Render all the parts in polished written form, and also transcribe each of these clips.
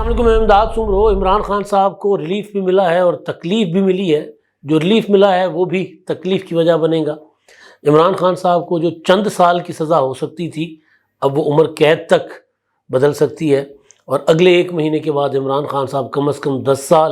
علیکم، میں امداد سمرو۔ عمران خان صاحب کو ریلیف بھی ملا ہے اور تکلیف بھی ملی ہے۔ جو ریلیف ملا ہے وہ بھی تکلیف کی وجہ بنے گا۔ عمران خان صاحب کو جو چند سال کی سزا ہو سکتی تھی، اب وہ عمر قید تک بدل سکتی ہے، اور اگلے 1 مہینے کے بعد عمران خان صاحب کم از کم 10 سال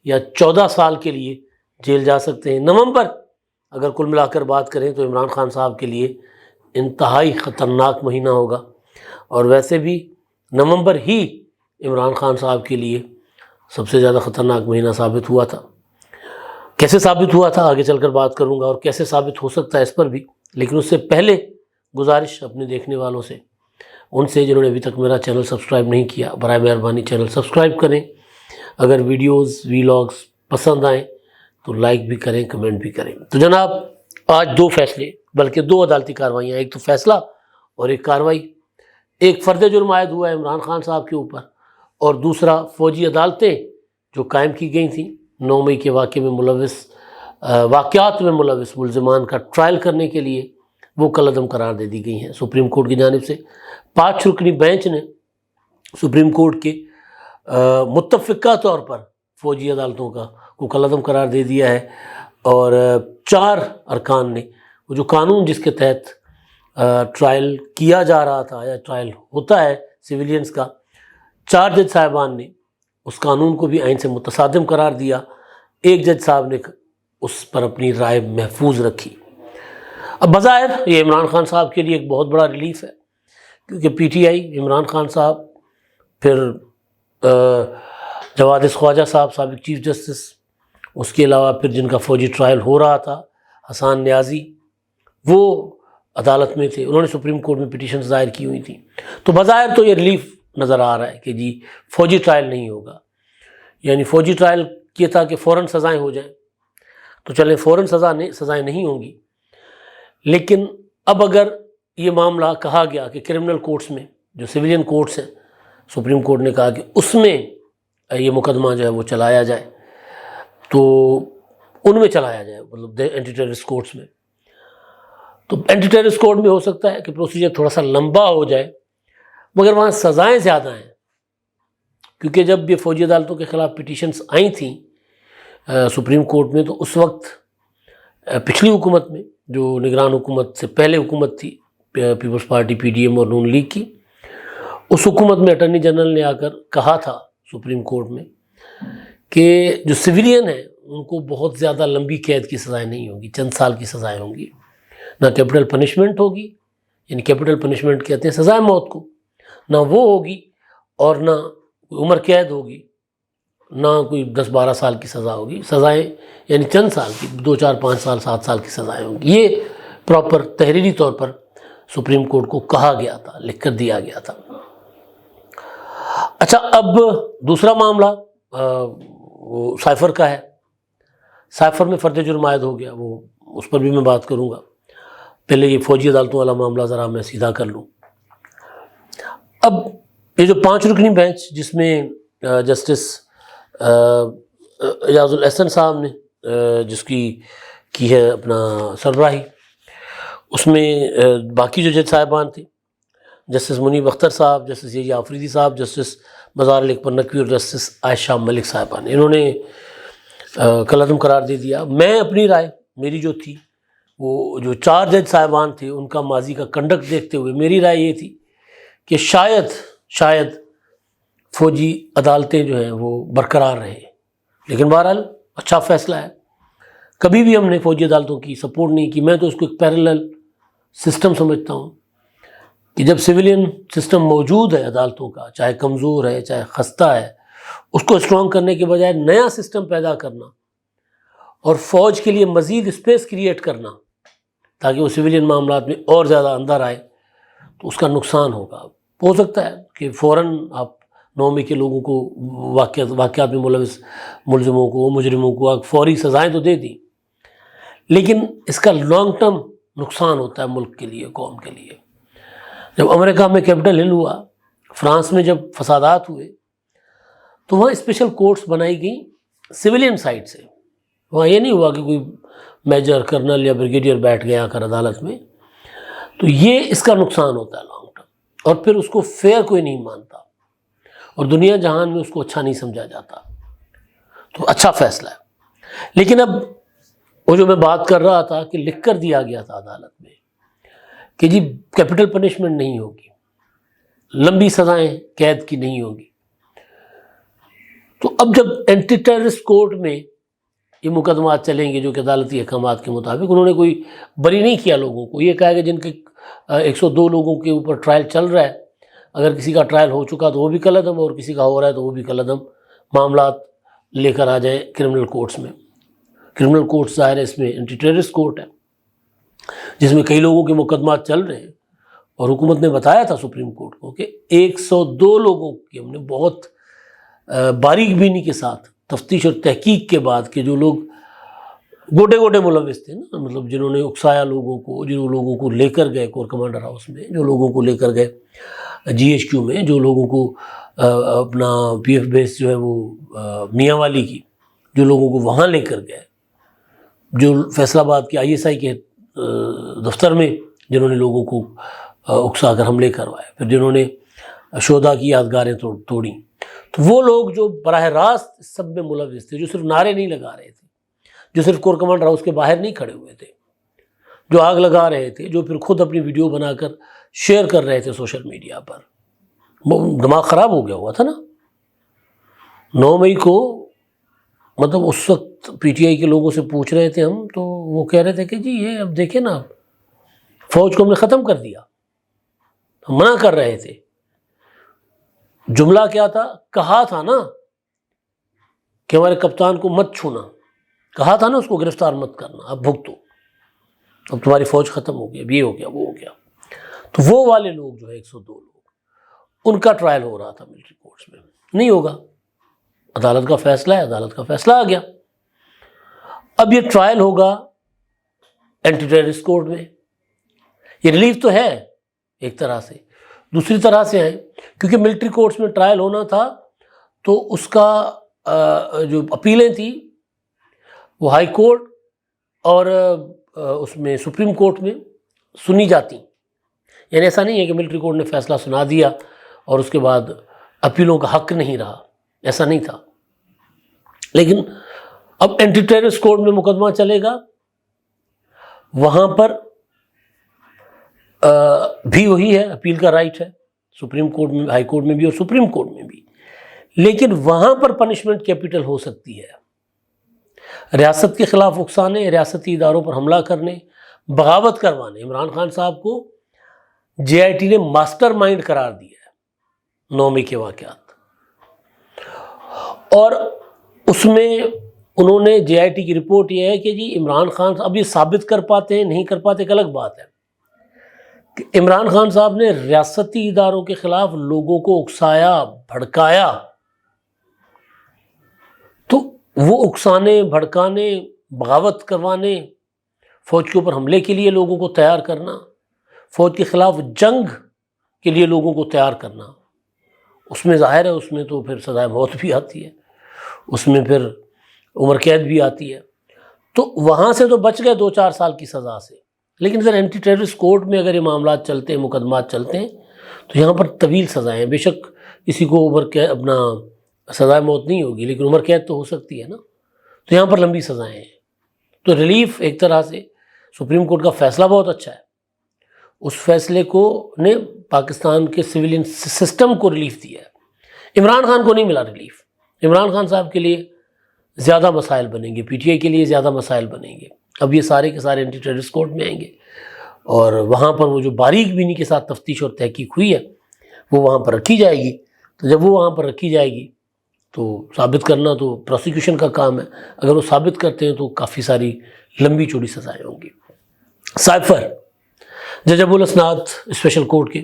یا 14 سال کے لیے جیل جا سکتے ہیں۔ نومبر اگر کل ملا کر بات کریں تو عمران خان صاحب کے لیے انتہائی خطرناک مہینہ ہوگا، اور ویسے بھی نومبر ہی عمران خان صاحب کے لیے سب سے زیادہ خطرناک مہینہ ثابت ہوا تھا۔ کیسے ثابت ہوا تھا آگے چل کر بات کروں گا، اور کیسے ثابت ہو سکتا ہے اس پر بھی، لیکن اس سے پہلے گزارش اپنے دیکھنے والوں سے، ان سے جنہوں نے ابھی تک میرا چینل سبسکرائب نہیں کیا، برائے مہربانی چینل سبسکرائب کریں۔ اگر ویڈیوز ویلاگز پسند آئیں تو لائک بھی کریں، کمنٹ بھی کریں۔ تو جناب، آج 2 فیصلے، بلکہ 2 عدالتی کارروائیاں، ایک تو فیصلہ اور ایک کارروائی۔ ایک فرد جرم عائد ہوا ہے عمران خان صاحب کے اوپر، اور دوسرا فوجی عدالتیں جو قائم کی گئی تھیں 9 مئی کے واقعات میں ملوث ملزمان کا ٹرائل کرنے کے لیے، وہ کل عدم قرار دے دی گئی ہیں سپریم کورٹ کی جانب سے۔ 5 رکنی بینچ نے سپریم کورٹ کے متفقہ طور پر فوجی عدالتوں کو کل عدم قرار دے دیا ہے، اور 4 ارکان نے، وہ جو قانون جس کے تحت ٹرائل کیا جا رہا تھا یا ٹرائل ہوتا ہے سویلینز کا، 4 جج صاحبان نے اس قانون کو بھی آئین سے متصادم قرار دیا۔ ایک جج صاحب نے اس پر اپنی رائے محفوظ رکھی۔ اب بظاہر یہ عمران خان صاحب کے لیے ایک بہت بڑا ریلیف ہے، کیونکہ P T I, Imran Khan صاحب، پھر جواد خواجہ صاحب سابق چیف جسٹس، اس کے علاوہ پھر جن کا فوجی ٹرائل ہو رہا تھا، حسان نیازی، وہ عدالت میں تھے، انہوں نے سپریم کورٹ میں پٹیشنز دائر کی ہوئی تھیں۔ تو بظاہر تو یہ ریلیف نظر آ رہا ہے کہ جی فوجی ٹرائل نہیں ہوگا، یعنی فوجی ٹرائل یہ تھا کہ فوراً سزائیں ہو جائیں، تو چلیں فوراً سزائیں نہیں ہوں گی۔ لیکن اب اگر یہ معاملہ کہا گیا کہ کرمنل کورٹس میں، جو سویلین کورٹس ہیں، سپریم کورٹ نے کہا کہ اس میں یہ مقدمہ جو ہے وہ چلایا جائے، تو ان میں چلایا جائے، مطلب اینٹی ٹیررسٹ کورٹس میں، تو اینٹی ٹیررسٹ کورٹ میں ہو سکتا ہے کہ پروسیجر تھوڑا سا لمبا ہو جائے، مگر وہاں سزائیں زیادہ ہیں، کیونکہ جب یہ فوجی عدالتوں کے خلاف پٹیشنز آئی تھیں سپریم کورٹ میں، تو اس وقت پچھلی حکومت میں، جو نگران حکومت سے پہلے حکومت تھی، Peoples Party P D M اور نون لیگ کی، اس حکومت میں اٹارنی جنرل نے آ کر کہا تھا سپریم کورٹ میں کہ جو سویلین ہیں ان کو بہت زیادہ لمبی قید کی سزائیں نہیں ہوں گی، چند سال کی سزائیں ہوں گی، نہ کیپٹل پنشمنٹ ہوگی، یعنی کیپٹل پنشمنٹ کہتے ہیں سزائے موت کو، نہ وہ ہوگی، اور نہ عمر قید ہوگی، نہ کوئی 10-12 سال کی سزا ہوگی۔ سزائیں یعنی چند سال کی، 2, 4, 5 سال، 7 سال کی سزائیں ہوں گی۔ یہ پراپر تحریری طور پر سپریم کورٹ کو کہا گیا تھا، لکھ کر دیا گیا تھا۔ اچھا، اب دوسرا معاملہ وہ سائفر کا ہے۔ سائفر میں فرد جرم عائد ہو گیا، وہ اس پر بھی میں بات کروں گا۔ پہلے یہ فوجی عدالتوں والا معاملہ ذرا میں سیدھا کر لوں۔ اب یہ جو 5 رکنی بینچ، جس میں جسٹس اعجاز الاحسن صاحب نے جس کی ہے اپنا سربراہی، اس میں باقی جو جج صاحبان تھے، جسٹس منیب اختر صاحب، جسٹس یہ آفریدی صاحب، جسٹس مزار علی اکبر نقوی، اور جسٹس عائشہ ملک صاحبان، انہوں نے کل عدم قرار دے دیا۔ میں اپنی رائے، میری جو تھی، وہ جو 4 جج صاحبان تھے ان کا ماضی کا کنڈکٹ دیکھتے ہوئے میری رائے یہ تھی کہ شاید فوجی عدالتیں جو ہیں وہ برقرار رہیں، لیکن بہرحال اچھا فیصلہ ہے۔ کبھی بھی ہم نے فوجی عدالتوں کی سپورٹ نہیں کی، میں تو اس کو ایک پیرلل سسٹم سمجھتا ہوں کہ جب سویلین سسٹم موجود ہے عدالتوں کا، چاہے کمزور ہے چاہے خستہ ہے، اس کو اسٹرانگ کرنے کے بجائے نیا سسٹم پیدا کرنا اور فوج کے لیے مزید اسپیس کریٹ کرنا تاکہ وہ سویلین معاملات میں اور زیادہ اندر آئے، تو اس کا نقصان ہوگا۔ ہو سکتا ہے کہ فوراً آپ 9 مئی کے لوگوں کو، واقعات میں ملوث ملزموں کو، مجرموں کو آپ فوری سزائیں تو دے دیں، لیکن اس کا لانگ ٹرم نقصان ہوتا ہے ملک کے لیے، قوم کے لیے۔ جب امریکہ میں کیپٹل ہل ہوا، فرانس میں جب فسادات ہوئے، تو وہاں اسپیشل کورٹس بنائی گئیں سویلین سائڈ سے۔ وہاں یہ نہیں ہوا کہ کوئی میجر، کرنل یا بریگیڈیئر بیٹھ گیا کر عدالت میں، تو یہ اس کا نقصان ہوتا ہے لانگ ٹرم، اور پھر اس کو فیئر کوئی نہیں مانتا، اور دنیا جہان میں اس کو اچھا نہیں سمجھا جاتا. تو اچھا فیصلہ ہے. لیکن اب وہ جو میں بات کر رہا تھا کہ لکھ کر دیا گیا تھا عدالت میں کہ جی کیپٹل پنشمنٹ نہیں ہوگی، لمبی سزائیں قید کی نہیں ہوگی. تو اب جب اینٹی ٹیررسٹ کورٹ میں یہ مقدمات چلیں گے جو کہ عدالتی احکامات کے مطابق، انہوں نے کوئی بری نہیں کیا لوگوں کو. یہ کہا کہ جن کے 102 لوگوں کے اوپر ٹرائل چل رہا ہے، اگر کسی کا ٹرائل ہو چکا تو وہ بھی کالعدم، اور کسی کا ہو رہا ہے تو وہ بھی کالعدم معاملات لے کر آ جائیں کرمنل کورٹس میں. کرمنل کورٹس ظاہر ہے اس میں اینٹی ٹیررسٹ کورٹ ہے جس میں کئی لوگوں کے مقدمات چل رہے ہیں. اور حکومت نے بتایا تھا سپریم کورٹ کو کہ 102 لوگوں کی ہم نے بہت باریک بینی کے ساتھ تفتیش اور تحقیق کے بعد کہ جو لوگ گوٹے گوٹے ملوث تھے نا، مطلب جنہوں نے اکسایا لوگوں کو، جن لوگوں کو لے کر گئے کور کمانڈر ہاؤس میں، جو لوگوں کو لے کر گئے GHQ میں، جو لوگوں کو اپنا PF بیس جو ہے وہ میاں والی کی، جو لوگوں کو وہاں لے کر گئے، جو فیصل آباد کے ISI کے دفتر میں جنہوں نے لوگوں کو اکسا کر حملے کروائے، پھر جنہوں نے شہداء کی یادگاریں توڑیں. تو وہ لوگ جو براہ راست سب میں ملوث تھے، جو صرف نعرے نہیں لگا رہے تھے، جو صرف کور کمانڈر ہاؤس کے باہر نہیں کھڑے ہوئے تھے، جو آگ لگا رہے تھے، جو پھر خود اپنی ویڈیو بنا کر شیئر کر رہے تھے سوشل میڈیا پر، دماغ خراب ہو گیا ہوا تھا نا. 9 مئی کو مطلب اس وقت PTI کے لوگوں سے پوچھ رہے تھے ہم، تو وہ کہہ رہے تھے کہ جی یہ اب دیکھیں نا، فوج کو ہم نے ختم کر دیا. ہم منع کر رہے تھے. جملہ کیا تھا؟ کہا تھا نا کہ ہمارے کپتان کو مت چھونا، کہا تھا نا اس کو گرفتار مت کرنا، اب بھگتو، اب تمہاری فوج ختم ہو گیا، یہ ہو گیا، وہ ہو گیا. تو وہ والے لوگ جو ہے 102 لوگ، ان کا ٹرائل ہو رہا تھا ملٹری کورٹس میں. نہیں ہوگا، عدالت کا فیصلہ ہے، عدالت کا فیصلہ آ گیا. اب یہ ٹرائل ہوگا اینٹی ٹیررسٹ کورٹ میں. یہ ریلیف تو ہے ایک طرح سے، دوسری طرح سے ہے کیونکہ ملٹری کورٹس میں ٹرائل ہونا تھا تو اس کا جو اپیلیں تھیں وہ ہائی کورٹ اور اس میں سپریم کورٹ میں سنی جاتی. یعنی ایسا نہیں ہے کہ ملٹری کورٹ نے فیصلہ سنا دیا اور اس کے بعد اپیلوں کا حق نہیں رہا، ایسا نہیں تھا. لیکن اب اینٹی ٹیررسٹ کورٹ میں مقدمہ چلے گا، وہاں پر بھی وہی ہے، اپیل کا رائٹ ہے سپریم کورٹ میں، ہائی کورٹ میں بھی اور سپریم کورٹ میں بھی. لیکن وہاں پر پنشمنٹ کیپٹل ہو سکتی ہے. ریاست کے خلاف اکسانے، ریاستی اداروں پر حملہ کرنے، بغاوت کروانے. عمران خان صاحب کو JIT نے ماسٹر مائنڈ قرار دیا ہے 9 مئی کے واقعات، اور اس میں انہوں نے JIT کی رپورٹ یہ ہے کہ جی عمران خان، اب یہ ثابت کر پاتے ہیں نہیں کر پاتے ایک الگ بات ہے، کہ عمران خان صاحب نے ریاستی اداروں کے خلاف لوگوں کو اکسایا، بھڑکایا. تو وہ اکسانے، بھڑکانے، بغاوت کروانے، فوج کے اوپر حملے کے لیے لوگوں کو تیار کرنا، فوج کے خلاف جنگ کے لیے لوگوں کو تیار کرنا، اس میں ظاہر ہے اس میں تو پھر سزائے موت بھی آتی ہے، اس میں پھر عمر قید بھی آتی ہے. تو وہاں سے تو بچ گئے 2-4 سال کی سزا سے. لیکن اگر اینٹی ٹیررسٹ کورٹ میں اگر یہ معاملات چلتے ہیں، مقدمات چلتے ہیں، تو یہاں پر طویل سزائیں ہیں. بے شک کسی کو عمر قید، اپنا سزائے موت نہیں ہوگی، لیکن عمر قید تو ہو سکتی ہے نا. تو یہاں پر لمبی سزائیں ہیں. تو ریلیف ایک طرح سے سپریم کورٹ کا فیصلہ بہت اچھا ہے. اس فیصلے کو نے پاکستان کے سویلین سسٹم کو ریلیف دیا ہے. عمران خان کو نہیں ملا ریلیف. عمران خان صاحب کے لیے زیادہ مسائل بنیں گے، PTI کے لیے زیادہ مسائل بنیں گے. اب یہ سارے کے سارے اینٹی ٹیررسٹ کورٹ میں آئیں گے، اور وہاں پر وہ جو باریک بینی کے ساتھ تفتیش اور تحقیق ہوئی ہے وہ وہاں پر رکھی جائے گی. تو جب وہ وہاں پر رکھی جائے گی تو ثابت کرنا تو پروسیکیوشن کا کام ہے. اگر وہ ثابت کرتے ہیں تو کافی ساری لمبی چوڑی سزائیں ہوں گی. سائفر جج ابو الاسناد اسپیشل کورٹ کے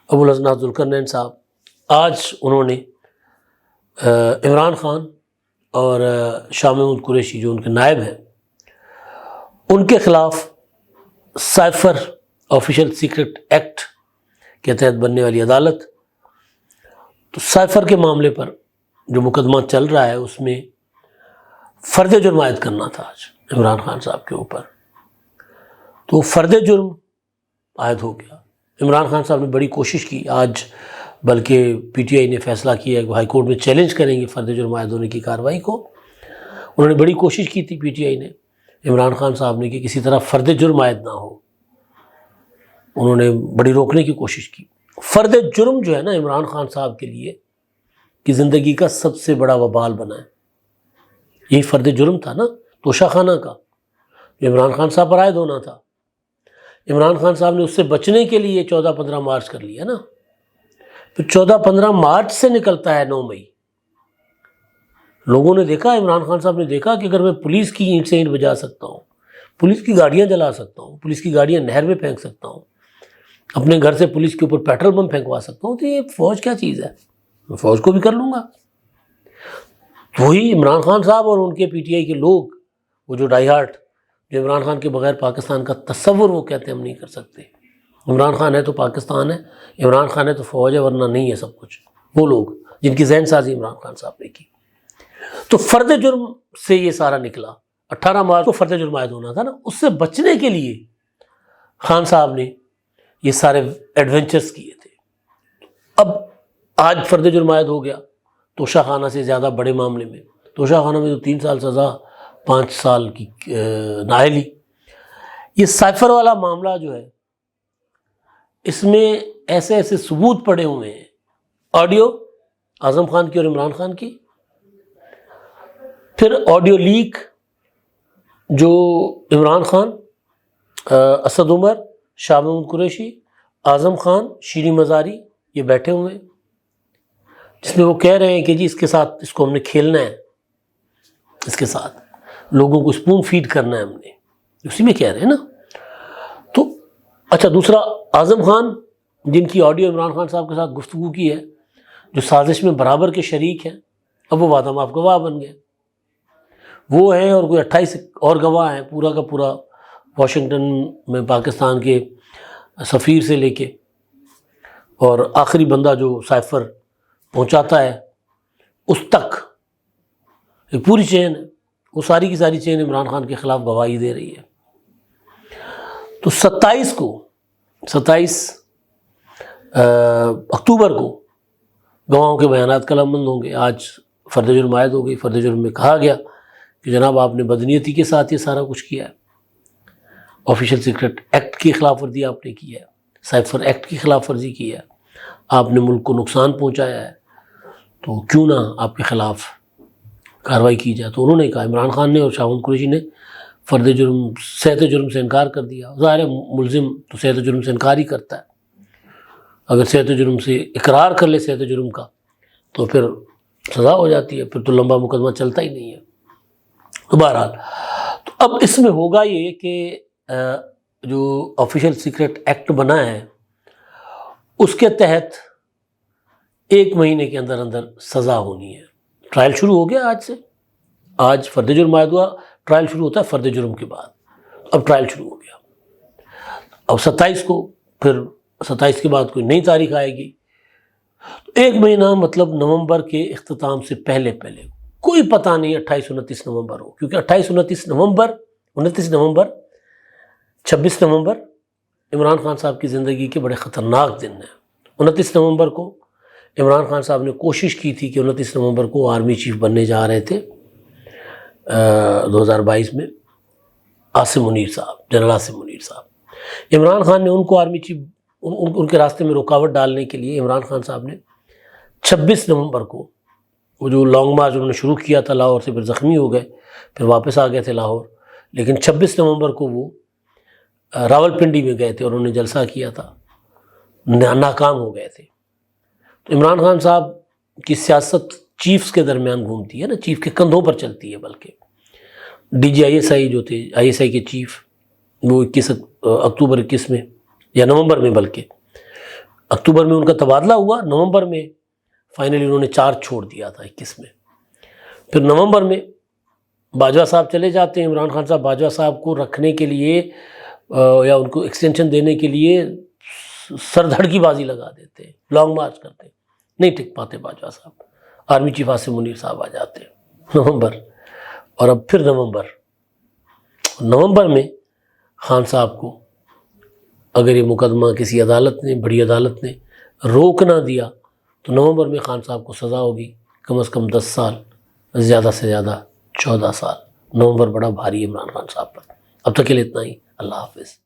ابو الاسناد ذوالقرنین صاحب، آج انہوں نے عمران خان اور شاہ محمود قریشی جو ان کے نائب ہیں، ان کے خلاف سائفر آفیشیل سیکرٹ ایکٹ کے تحت بننے والی عدالت، تو سائفر کے معاملے پر جو مقدمہ چل رہا ہے اس میں فرد جرم عائد کرنا تھا آج عمران خان صاحب کے اوپر. تو فرد جرم عائد ہو گیا. عمران خان صاحب نے بڑی کوشش کی. آج بلکہ پی ٹی آئی نے فیصلہ کیا ہے کہ ہائی کورٹ میں چیلنج کریں گے فرد جرم عائد ہونے کی کارروائی کو۔ انہوں نے بڑی کوشش کی تھی پی ٹی آئی نے، عمران خان صاحب نے، کہ کسی طرح فرد جرم عائد نہ ہو، انہوں نے بڑی روکنے کی کوشش کی۔ فرد جرم جو ہے نا عمران خان صاحب کے لیے کی زندگی کا سب سے بڑا وبال بنا ہے۔ یہی فرد جرم تھا نا توشہ خانہ کا، جو عمران خان صاحب پر عائد ہونا تھا۔ عمران خان صاحب نے اس سے بچنے کے لیے 14-15 مارچ کر لیا نا، پھر 14-15 مارچ سے نکلتا ہے 9 مئی۔ لوگوں نے دیکھا، عمران خان صاحب نے دیکھا کہ اگر میں پولیس کی اینٹ سے اینٹ بجا سکتا ہوں، پولیس کی گاڑیاں جلا سکتا ہوں، پولیس کی گاڑیاں نہر میں پھینک سکتا ہوں، اپنے گھر سے پولیس کے اوپر پیٹرول بم پھینکوا سکتا ہوں، تو یہ فوج کیا چیز ہے، میں فوج کو بھی کر لوں گا۔ وہی عمران خان صاحب اور ان کے پی ٹی آئی کے لوگ، وہ جو ڈائی ہارٹ، جو عمران خان کے بغیر پاکستان کا تصور وہ کہتے ہیں ہم نہیں کر سکتے، عمران خان ہے تو پاکستان ہے، عمران خان ہے تو فوج ہے، ورنہ نہیں ہے سب کچھ، وہ لوگ جن کی ذہن سازی عمران خان صاحب نے کی۔ تو فرد جرم سے یہ سارا نکلا۔ 18 مارچ کو فرد جرم عائد ہونا تھا نا، اس سے بچنے کے لیے خان صاحب نے یہ سارے ایڈونچرز کیے تھے۔ اب آج فرد جرم عائد ہو گیا توشہ خانہ سے زیادہ بڑے معاملے میں۔ توشہ خانہ میں تو 3 سال سزا، 5 سال کی نااہلی۔ یہ سائفر والا معاملہ جو ہے، اس میں ایسے ایسے ثبوت پڑے ہوئے ہیں، آڈیو اعظم خان کی اور عمران خان کی، پھر آڈیو لیک جو عمران خان، اسد عمر، شاہ محمود قریشی، اعظم خان، شیریں مزاری یہ بیٹھے ہوئے ہیں، جس میں وہ کہہ رہے ہیں کہ جی اس کے ساتھ اس کو ہم نے کھیلنا ہے، اس کے ساتھ لوگوں کو اسپون فیڈ کرنا ہے ہم نے، اسی میں کہہ رہے ہیں نا۔ تو اچھا، دوسرا اعظم خان جن کی آڈیو عمران خان صاحب کے ساتھ گفتگو کی ہے، جو سازش میں برابر کے شریک ہیں، اب وہ وعدہ معاف گواہ بن گئے، وہ ہیں اور کوئی 28 اور گواہ ہیں، پورا کا پورا واشنگٹن میں پاکستان کے سفیر سے لے کے اور آخری بندہ جو سائفر پہنچاتا ہے اس تک، ایک پوری چین ہے، وہ ساری کی ساری چین عمران خان کے خلاف گواہی دے رہی ہے۔ تو 27 اکتوبر کو گواہوں کے بیانات قلم بند ہوں گے۔ آج فرد جرم عائد ہو گئی۔ فرد جرم میں کہا گیا کہ جناب آپ نے بدنیتی کے ساتھ یہ سارا کچھ کیا ہے، آفیشیل سیکرٹ ایکٹ کی خلاف ورزی آپ نے کی ہے، سائفر ایکٹ کی خلاف ورزی کی ہے، آپ نے ملک کو نقصان پہنچایا ہے، تو کیوں نہ آپ کے خلاف کارروائی کی جائے۔ تو انہوں نے کہا، عمران خان نے اور شاہ محمود قریشی نے فرد جرم، صحت جرم سے انکار کر دیا۔ ظاہر ہے ملزم تو صحت جرم سے انکار ہی کرتا ہے، اگر صحت جرم سے اقرار کر لے صحت جرم کا تو پھر سزا ہو جاتی ہے، پھر تو لمبا مقدمہ چلتا ہی نہیں ہے۔ تو بہرحال تو اب اس میں ہوگا یہ کہ جو آفیشیل سیکرٹ ایکٹ بنا ہے اس کے تحت 1 مہینے کے اندر اندر سزا ہونی ہے۔ ٹرائل شروع ہو گیا آج سے، آج فرد جرم عائد ہوا، ٹرائل شروع ہوتا ہے فرد جرم کے بعد، اب ٹرائل شروع ہو گیا۔ اب 27 کو، پھر 27 کے بعد کوئی نئی تاریخ آئے گی، تو 1 مہینہ مطلب نومبر کے اختتام سے پہلے کوئی پتہ نہیں 28-29 نومبر ہو، کیونکہ 28-29 نومبر 26 نومبر عمران خان صاحب کی زندگی کے بڑے خطرناک دن ہیں۔ 29 نومبر کو عمران خان صاحب نے کوشش کی تھی کہ 29 نومبر کو آرمی چیف بننے جا رہے تھے 2022 میں، عاصم منیر صاحب، جنرل عاصم منیر صاحب۔ عمران خان نے ان کو آرمی چیف، ان کے راستے میں رکاوٹ ڈالنے کے لیے عمران خان صاحب نے 26 نومبر کو وہ جو لانگ مارچ انہوں نے شروع کیا تھا لاہور سے، پھر زخمی ہو گئے، پھر واپس آ گئے تھے لاہور، لیکن 26 نومبر کو وہ راول پنڈی میں گئے تھے اور انہوں نے جلسہ کیا تھا، ناکام ہو گئے تھے۔ تو عمران خان صاحب کی سیاست چیفز کے درمیان گھومتی ہے نا، چیف کے کندھوں پر چلتی ہے، بلکہ D G I S I جو تھے، آئی ایس آئی کے چیف، وہ 21 میں یا نومبر میں، بلکہ اکتوبر میں ان کا تبادلہ ہوا، نومبر میں فائنلی انہوں نے چارج چھوڑ دیا تھا 21 میں۔ پھر نومبر میں باجوہ صاحب چلے جاتے ہیں، عمران خان صاحب باجوہ صاحب کو رکھنے کے لیے یا ان کو ایکسٹینشن دینے کے لیے سر دھڑ کی بازی لگا دیتے ہیں، لانگ مارچ کرتے ہیں، نہیں ٹک پاتے باجوہ صاحب، آرمی چیف عاصم منیر صاحب آ جاتے ہیں نومبر، اور اب پھر نومبر میں خان صاحب کو اگر یہ مقدمہ کسی عدالت نے، بڑی عدالت نے روک نہ دیا تو نومبر میں خان صاحب کو سزا ہوگی کم از کم 10 سال، زیادہ سے زیادہ 14 سال۔ نومبر بڑا بھاری ہے عمران خان صاحب پر۔ اب تک کے لیے اتنا ہی، اللہ حافظ۔